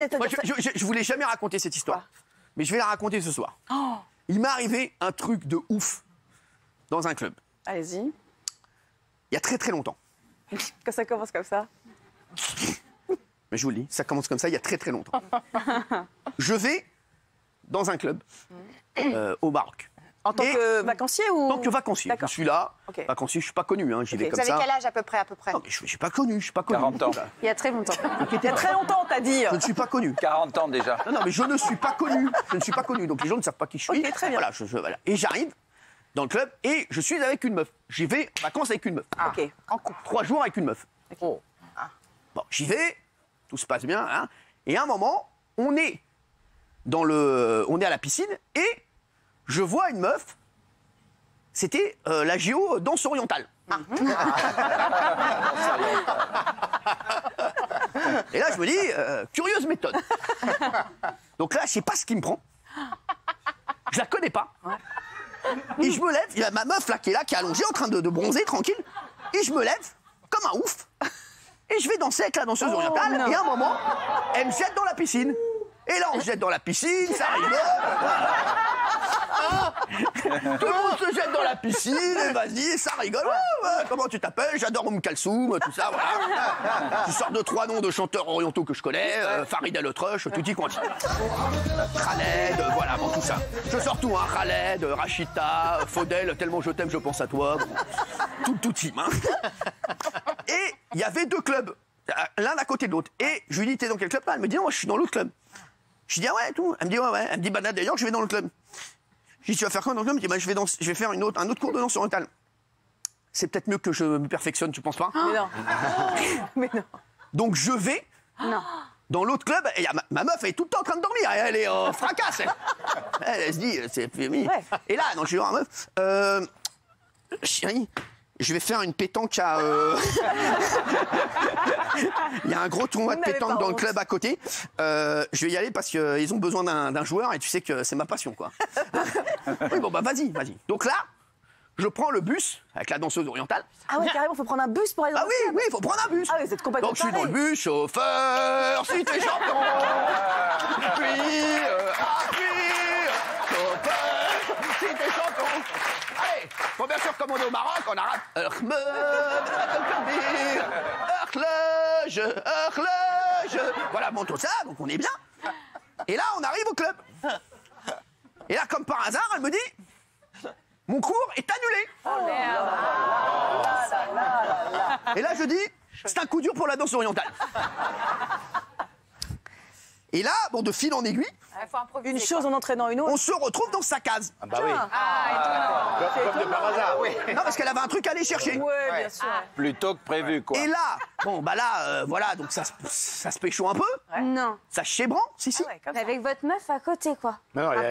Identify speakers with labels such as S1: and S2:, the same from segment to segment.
S1: Moi, je voulais jamais raconter cette histoire, mais je vais la raconter ce soir. Oh. Il m'est arrivé un truc de ouf dans un club.
S2: Allez-y.
S1: Il y a très très longtemps.
S2: Que ça commence comme ça.
S1: Mais je vous le dis, ça commence comme ça il y a très très longtemps. Je vais dans un club au Maroc.
S2: En tant que vacancier ou...
S1: En tant que vacancier. Je suis là, vacancier, je suis pas connu, hein, j'y vais comme ça.
S3: Vous avez quel âge à peu près
S1: Non, mais je suis pas connu, je suis pas connu.
S4: 40 ans.
S3: Il y a très longtemps.
S2: Il y a très longtemps, t'as dit.
S1: Je ne suis pas connu.
S4: 40 ans déjà.
S1: Non, mais je ne suis pas connu. Je ne suis pas connu, donc les gens ne savent pas qui je suis.
S2: Ok, très bien.
S1: Voilà, voilà. Et j'arrive dans le club et je suis avec une meuf. J'y vais en vacances avec une meuf.
S2: Ah. Ok.
S1: En couple. 3 jours avec une meuf.
S2: Oh.
S1: Bon, j'y vais, tout se passe bien, hein. Et à un moment, on est à la piscine et je vois une meuf. C'était la géo danse orientale. Et là, je me dis, curieuse méthode. Donc là, je sais pas ce qui me prend. Je la connais pas. Et je me lève, il y a ma meuf là qui est allongée en train de bronzer tranquille. Et je me lève comme un ouf. Et je vais danser avec la danseuse orientale. Et à un moment, elle me jette dans la piscine. Et là, on se jette dans la piscine, ça rigole. Tout le monde se jette dans la piscine, et vas-y, ça rigole. Comment tu t'appelles? J'adore Kalsoum, tout ça, voilà. Je sors de 3 noms de chanteurs orientaux que je connais, Farid El-Autruche, tout y quanti. Khaled, voilà, bon, tout ça. Je sors tout, hein, Khaled, Rachita, Faudel, tellement je t'aime, je pense à toi. Tout team, hein. Et il y avait 2 clubs, l'un à côté de l'autre. Et je lui dis, t'es dans quel club? Elle me dit, non, moi je suis dans l'autre club. Je lui dis, ah ouais, tout. Elle me dit, ouais. Elle me dit, bah là, d'ailleurs, je vais dans le club. Je dis, tu vas faire quoi dans le club? Elle me dit, bah, je vais faire un autre cours de danse orientale. C'est peut-être mieux que je me perfectionne, tu penses pas?
S2: Mais non. Mais non.
S1: Donc je vais dans l'autre club, et ma meuf, elle est tout le temps en train de dormir, elle est en fracasse. Elle se dit, c'est féminin. Ouais. Et là, non, je vais voir ma meuf. Chérie, je vais faire une pétanque à... Il y a un gros tournoi de pétanque dans le club à côté. Je vais y aller parce qu'ils ont besoin d'un joueur et tu sais que c'est ma passion, quoi. Oui, bon, bah vas-y. Donc là, je prends le bus avec la danseuse orientale.
S2: Ah ouais, carrément, faut prendre un bus pour aller dans le club.
S1: Oui, il faut prendre un bus.
S2: Ah oui, vous êtes complètement
S1: Donc je suis dans le bus, chauffeur, si t'es champion. Chauffeur, si t'es champion. Allez, faut bien sûr commander au Maroc, en arabe. Voilà, bon, tout ça, donc on est bien. Et là, on arrive au club. Et là, comme par hasard, elle me dit, mon cours est annulé.
S3: Oh merde.
S1: Et là, je dis, c'est un coup dur pour la danse orientale. Et là, bon, de fil en aiguille,
S2: une chose en entraînant une autre.
S1: on se retrouve dans sa case.
S4: Ah bah oui.
S3: Ah,
S4: Comme de par hasard, oui.
S1: Non, parce qu'elle avait un truc à aller chercher.
S2: Oui, bien sûr.
S4: Plutôt que prévu, quoi.
S1: Et là, bon, bah là, voilà, donc ça se pécho un peu.
S3: non.
S1: Ça chébran, si.
S2: Ouais, comme ça.
S3: Avec votre meuf à côté, quoi.
S4: Mais non,
S1: Elle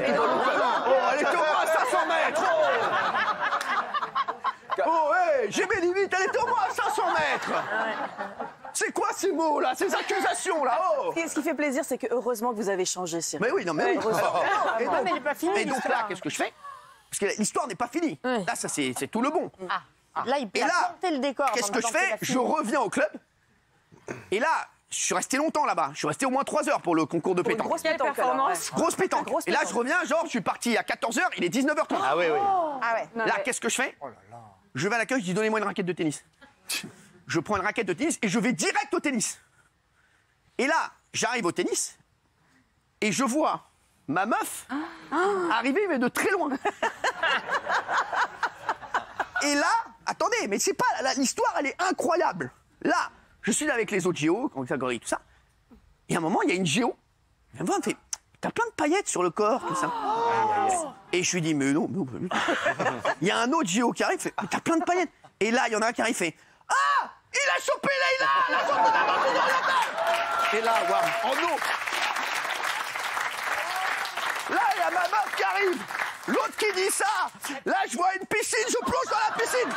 S1: était au moins à 500 mètres. Oh, hey, j'ai mes limites, elle était au moins à 500 mètres. C'est quoi ces mots là, ces accusations là?
S2: Ce qui fait plaisir, c'est que heureusement que vous avez changé, Cyril.
S1: Mais oui, non, mais oui. Et donc,
S3: mais elle est pas finie,
S1: et donc là,
S3: l'histoire.
S1: qu'est-ce que je fais? Parce que l'histoire n'est pas finie. Là, ça c'est tout le bon.
S3: Là, il peut
S1: Et là,
S3: planter le décor.
S1: qu'est-ce que je fais? Je reviens au club. Et là, je suis resté longtemps là-bas. Je suis resté au moins 3 heures pour le concours de pétanque.
S2: Grosse pétanque, performance.
S1: Grosse pétanque.
S2: Grosse
S1: Et là,
S2: pétanque.
S1: je reviens, genre, je suis parti à 14h, il est 19h30.
S4: Ah oui, oui.
S3: Ah ouais.
S1: Là, qu'est-ce que je fais? Je vais à l'accueil, je dis donnez-moi une raquette de tennis. Je prends une raquette de tennis et je vais direct au tennis. Et là, j'arrive au tennis et je vois ma meuf arriver, mais de très loin. Et là, attendez, mais c'est pas l'histoire, elle est incroyable. Là, je suis là avec les autres géos, Grégory, tout ça. Et à un moment, il y a une géo. Elle me voit, elle me fait t'as plein de paillettes sur le corps, tout ça. Et je lui dis mais non. Il y a un autre géo qui arrive, fait mais t'as plein de paillettes. Et là, il y en a un qui arrive, fait ah, il a chopé Leïla, la championne d'Afrique orientale. Et là, waouh, en eau. Là, il y a ma meuf qui arrive. L'autre qui dit ça. Là, je vois une piscine, je plonge dans la piscine.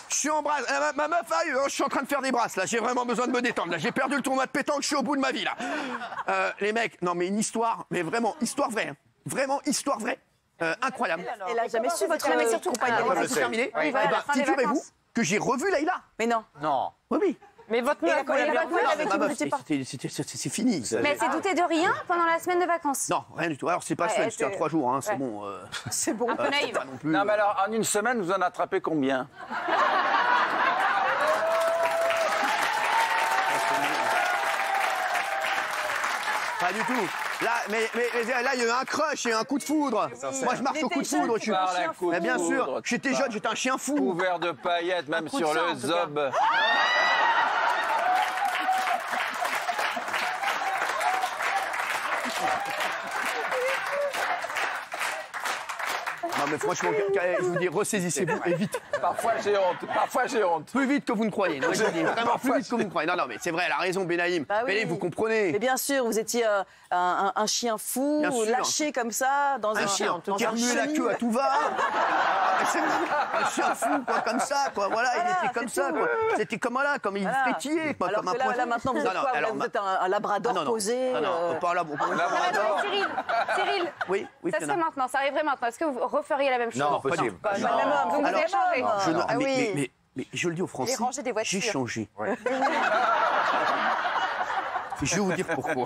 S1: Je suis en brasse. Ma meuf arrive, je suis en train de faire des brasses. Là, j'ai vraiment besoin de me détendre. Là, j'ai perdu le tournoi de pétanque, je suis au bout de ma vie, là. Les mecs, non, mais une histoire, mais vraiment, histoire vraie. Hein. Vraiment, histoire vraie. Incroyable.
S2: Elle a jamais su votre
S3: surtout
S2: compagne.
S1: C'est terminé.
S3: Oui,
S1: Eh
S3: voilà,
S1: ben,
S3: la fin des
S1: figurez-vous
S3: vacances.
S1: que j'ai revu Leïla.
S2: Mais non.
S4: Non.
S1: Oui, oui.
S5: Mais votre meuf, vous l'avez
S2: votre meuf
S5: revu
S2: avec qui vous étiez parti.
S1: C'est fini.
S3: Mais elle s'est doutée de rien pendant la semaine de vacances.
S1: Non, rien du tout. Alors, c'est pas semaine, c'était 3 jours, hein, c'est
S3: Ouais.
S1: bon.
S2: C'est bon.
S5: Un peu naïve.
S1: Pas non plus.
S4: Non, mais alors, en une semaine, vous en attrapez combien?
S1: Pas du tout. Là, mais là, il y a eu un crush et un coup de foudre. Moi, je marche au coup de foudre. Je suis...
S4: Par la coup de
S1: Mais bien sûr,
S4: foudre.
S1: j'étais jeune, j'étais un chien fou.
S4: Couvert de paillettes, même
S5: coup de
S4: sur
S5: sang, en
S4: le
S5: tout cas.
S4: zob.
S1: Non, mais franchement, je vous dis, ressaisissez-vous et vite.
S4: Parfois, j'ai honte. Parfois, j'ai honte.
S1: Plus vite que vous ne croyez. Non, je vous dis, vraiment plus vite que vous ne croyez. Non, non, mais c'est vrai, elle a raison, Benaïm.
S2: Bah oui.
S1: Benaïm, vous comprenez.
S2: Mais bien sûr, vous étiez un chien fou,
S1: Bien sûr.
S2: lâché comme ça, dans
S1: Un chien
S2: dans
S1: qui remuait la
S2: chenil.
S1: queue à tout va. C'est vrai, un chien fou, quoi, comme ça, quoi. Voilà, il était comme
S2: c'est
S1: ça,
S2: tout.
S1: quoi. C'était comme là, comme il
S2: Voilà.
S1: frétillait, quoi,
S2: Alors
S1: comme un
S2: que là,
S1: poisson.
S2: là, maintenant, vous êtes
S1: Non, non,
S2: quoi
S1: alors,
S2: Vous êtes un labrador
S1: non, non.
S2: posé.
S1: Non, non, pas là.
S3: Attends, Cyril,
S1: Oui, oui,
S3: ça
S1: Fiona.
S3: serait maintenant, ça arriverait maintenant. Est-ce que vous referiez la même chose?
S4: Non, possible.
S2: Pas le même homme.
S3: Donc vous
S1: Alors,
S3: avez changé.
S1: Je ne-
S2: Ah oui.
S1: mais je le dis aux Français,
S3: rangeait des voitures.
S1: j'ai changé. Je vais vous dire pourquoi.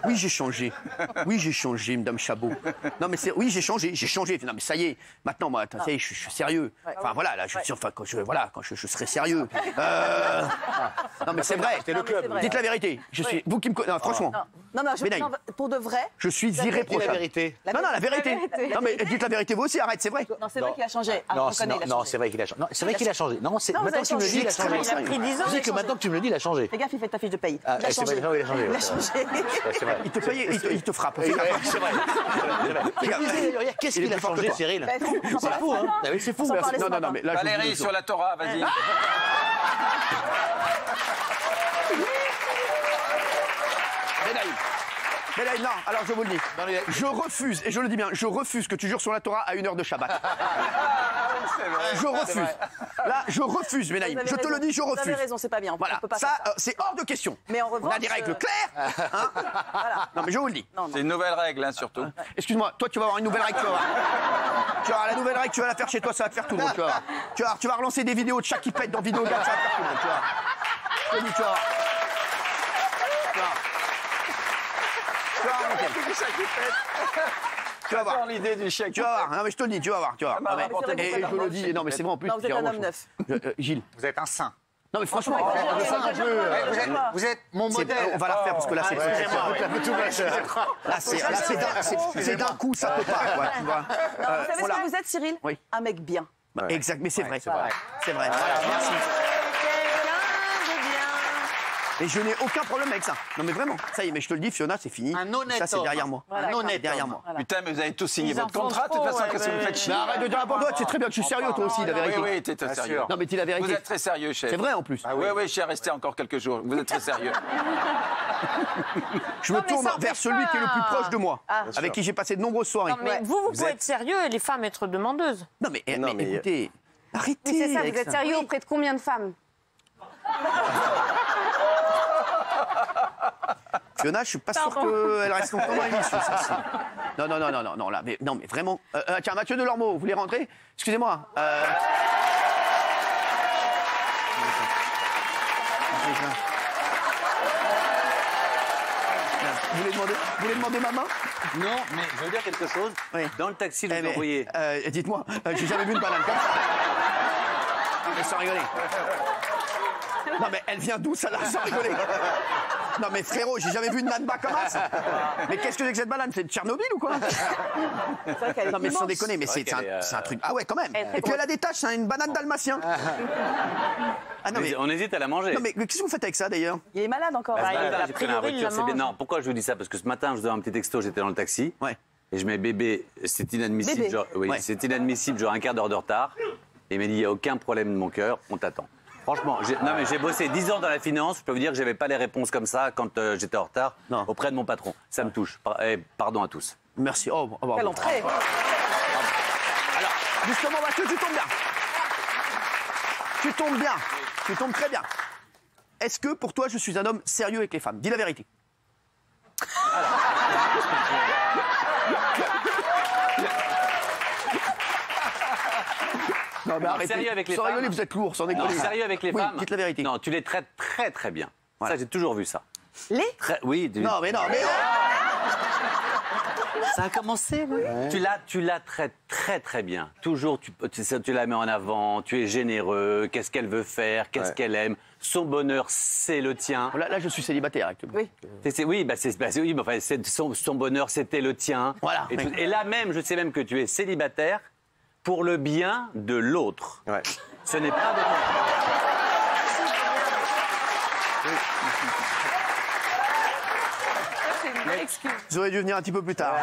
S1: Oui, j'ai changé. Oui, j'ai changé, Madame Chabot. Non, mais oui, j'ai changé. Non, mais ça y est. Maintenant, moi, ça y est, je suis sérieux. Enfin, voilà, là, je suis. Enfin, quand je serai sérieux. Non, mais c'est vrai.
S2: C'est le club. c'est vrai.
S1: Dites la vérité. Je suis. Vous qui me connaissez. Non, franchement.
S2: Non,
S1: Benaïm.
S2: non, pour de vrai.
S1: Je suis irréprochable.
S2: La vérité.
S1: Non, non, la vérité.
S2: vérité.
S1: Non, mais dites la vérité, vous aussi, arrête, c'est vrai.
S2: Non, c'est vrai qu'il a changé. Ah,
S6: Non,
S2: on connaît, il a
S6: non,
S2: changé.
S6: c'est vrai qu'il a changé. Non, c'est vrai qu'il a changé. Non,
S2: Non, vous
S6: maintenant
S2: avez
S6: que tu me le dis, il a
S1: changé.
S6: changé.
S1: Il a
S5: pris 10 ans.
S6: Je sais que maintenant que tu me le dis, il a changé.
S2: Fais gaffe, il fait ta fiche de paye.
S6: Ah,
S2: Il a
S6: c'est
S2: changé.
S6: vrai, il a changé.
S2: Il
S6: ouais.
S2: a changé.
S6: Ouais, c'est vrai.
S1: Il te paye, il te frappe.
S6: C'est vrai. C'est vrai. Je me disais d'ailleurs hier, qu'est-ce
S1: Il est
S6: qu'il a
S1: plus fort que
S6: changé,
S1: toi.
S6: Cyril?
S2: Bah, on
S6: C'est fou, hein? Ah oui, c'est fou.
S2: s'en parlait ce
S1: Non, non,
S2: matin.
S1: non, mais là, je vous dis
S4: Valérie,
S1: une
S4: sur
S1: chose.
S4: la Torah, vas-y.
S1: Benaïm, non, alors je vous le dis. Je refuse, et je le dis bien, je refuse que tu jures sur la Torah à 1 heure de Shabbat. Je refuse. Là, je refuse, Benaïm.
S2: Vous avez
S1: Je te
S2: raison.
S1: le dis, je
S2: Vous avez
S1: refuse.
S2: raison, c'est pas bien. On
S1: Voilà,
S2: peut pas
S1: ça,
S2: faire ça.
S1: c'est hors de question.
S2: Mais en
S1: On a
S2: revanche,
S1: des règles claires. Hein. Non, mais je vous le dis.
S4: C'est une nouvelle règle, hein, surtout.
S1: Excuse-moi, toi, tu vas avoir une nouvelle règle, tu vas voir. Tu vas avoir la nouvelle règle, tu vas la faire chez toi, ça va te faire tout le monde, tu vas voir. Tu vas relancer des vidéos de chat qui pète dans Vidéo Gars, ça va te faire tout le monde, tu vas voir. Je te le dis, tu vas voir. Tu vas voir. Tu vas voir, mon Ken. Tu vas voir.
S4: J'adore l'idée du chèque.
S1: Tu vas voir, non mais je te le dis, tu vas voir, tu vas voir.
S4: Ah,
S1: Non, mais-
S2: c'est vrai que
S1: et
S2: c'est
S1: je le dis, non mais c'est vrai en plus.
S2: Non, vous êtes un
S1: vraiment,
S2: homme neuf.
S1: Gilles.
S6: Vous êtes un saint.
S1: Non mais franchement,
S6: Vous êtes mon
S1: c'est-
S6: modèle.
S1: on va la refaire parce que là c'est
S6: Excusez-moi.
S1: c'est d'un coup ça peut pas quoi, tu vois.
S2: Vous savez
S1: voilà.
S2: ce que vous êtes, Cyril?
S1: Oui.
S2: Un mec bien.
S1: Exact, mais c'est vrai.
S6: c'est vrai.
S1: C'est vrai. Voilà, merci. Et je n'ai aucun problème avec ça. Non mais vraiment, ça y est, mais je te le dis, Fiona, c'est fini.
S6: Un honnête
S1: ça c'est
S6: homme.
S1: derrière moi.
S2: Voilà,
S6: Un honnête
S1: derrière
S6: homme.
S1: moi.
S4: Putain, mais vous avez tous signé
S5: Ils
S4: votre
S5: en font
S4: contrat. De toute
S5: trop,
S4: façon,
S5: ouais,
S4: qu'est-ce que vous
S5: ouais.
S4: faites chier?
S1: Mais arrête de dire n'importe quoi, tu sais très bien que je suis sérieux toi aussi, la
S4: Oui,
S1: vérité.
S4: oui, t'es très sérieux.
S1: Non mais dis la
S4: Vous
S1: vérité.
S4: êtes très sérieux, chef.
S1: C'est vrai en plus.
S4: Oui, oui, je suis resté encore quelques jours. Vous êtes très sérieux.
S1: Je me
S5: Non, mais
S1: tourne
S5: ça empêche
S1: vers celui qui est le plus
S5: pas.
S1: proche de moi, avec qui j'ai passé de nombreuses soirées.
S5: Non, mais vous pouvez être sérieux et les femmes être demandeuses.
S1: Non mais écoutez, arrêtez.
S3: Oui, c'est ça,
S1: avec
S3: vous êtes sérieux auprès de combien de femmes?
S1: Fiona, je suis pas sûr qu'elle reste longtemps dans l'émission. Non, là, mais vraiment. Tiens, Mathieu Delormeau, vous voulez rentrer? Excusez-moi. Vous voulez demander ma main?
S6: Non, mais je veux dire quelque chose.
S1: Oui.
S6: Dans le taxi, vous
S1: Eh, mais,
S6: envoyez.
S1: dites-moi, j'ai jamais vu une banane comme ça. Non, mais sans rigoler. Non, mais elle vient d'où, ça, là, sans rigoler? Non, mais frérot, j'ai jamais vu une nanba comme ça. Mais qu'est-ce que c'est que cette banane? C'est de Tchernobyl ou quoi?
S2: C'est vrai qu'elle est
S1: Non, mais sans
S2: immense.
S1: déconner, mais c'est un truc. Ah ouais, quand même.
S3: Elle est très
S1: Et puis elle a des taches, c'est une banane dalmatien. Ah non, mais.
S7: On hésite à la manger.
S1: Non, mais qu'est-ce que vous faites avec ça d'ailleurs?
S2: Il est malade encore.
S7: Bah,
S5: il va
S7: j'ai pris la
S5: priori, il
S7: voiture,
S5: la
S7: c'est bien.
S5: mange.
S7: Non, pourquoi je vous dis ça? Parce que ce matin, je vous ai un petit texto, j'étais dans le taxi.
S1: Ouais.
S7: Et je mets bébé, c'est inadmissible.
S2: Bébé.
S7: Genre, oui,
S1: Ouais.
S7: c'est inadmissible, genre un quart d'heure de retard. Et il m'a dit, il n'y a aucun problème de mon cœur, on t'attend. Franchement, non, mais j'ai bossé 10 ans dans la finance, je peux vous dire que j'avais pas les réponses comme ça quand j'étais en retard
S1: Non.
S7: auprès de mon patron. Ça me touche. Pardon à tous.
S1: Merci. Oh, bah,
S2: Quelle
S1: bon.
S2: entrée.
S1: Alors, justement, Mathieu, tu tombes bien. Tu tombes bien. Tu tombes très bien. Est-ce que pour toi, je suis un homme sérieux avec les femmes? Dis la vérité. Non, mais arrêtez.
S7: Sérieux avec les
S1: sans
S7: femmes.
S1: rigoler, vous êtes lourd, sans déconner.
S7: Non, sérieux avec les
S1: Oui,
S7: femmes.
S1: dites la vérité.
S7: Non, tu les traites très très bien.
S1: Voilà.
S7: Ça, j'ai toujours vu ça.
S2: Les
S7: Oui.
S1: Non, mais.
S7: Ça a commencé, là. Tu la traites très très bien. Toujours, tu la mets en avant, tu es généreux, qu'est-ce qu'elle veut faire, qu'est-ce qu'elle aime. Son bonheur, c'est le tien.
S1: Là, je suis célibataire actuellement.
S2: Oui.
S7: Oui, mais enfin, son bonheur, c'était le tien.
S1: Voilà.
S7: Et, et là même, je sais même que tu es célibataire pour le bien de l'autre.
S6: Ouais.
S7: Ce n'est pas de
S5: C'est une belle excuse.
S1: J'aurais dû venir un petit peu plus tard.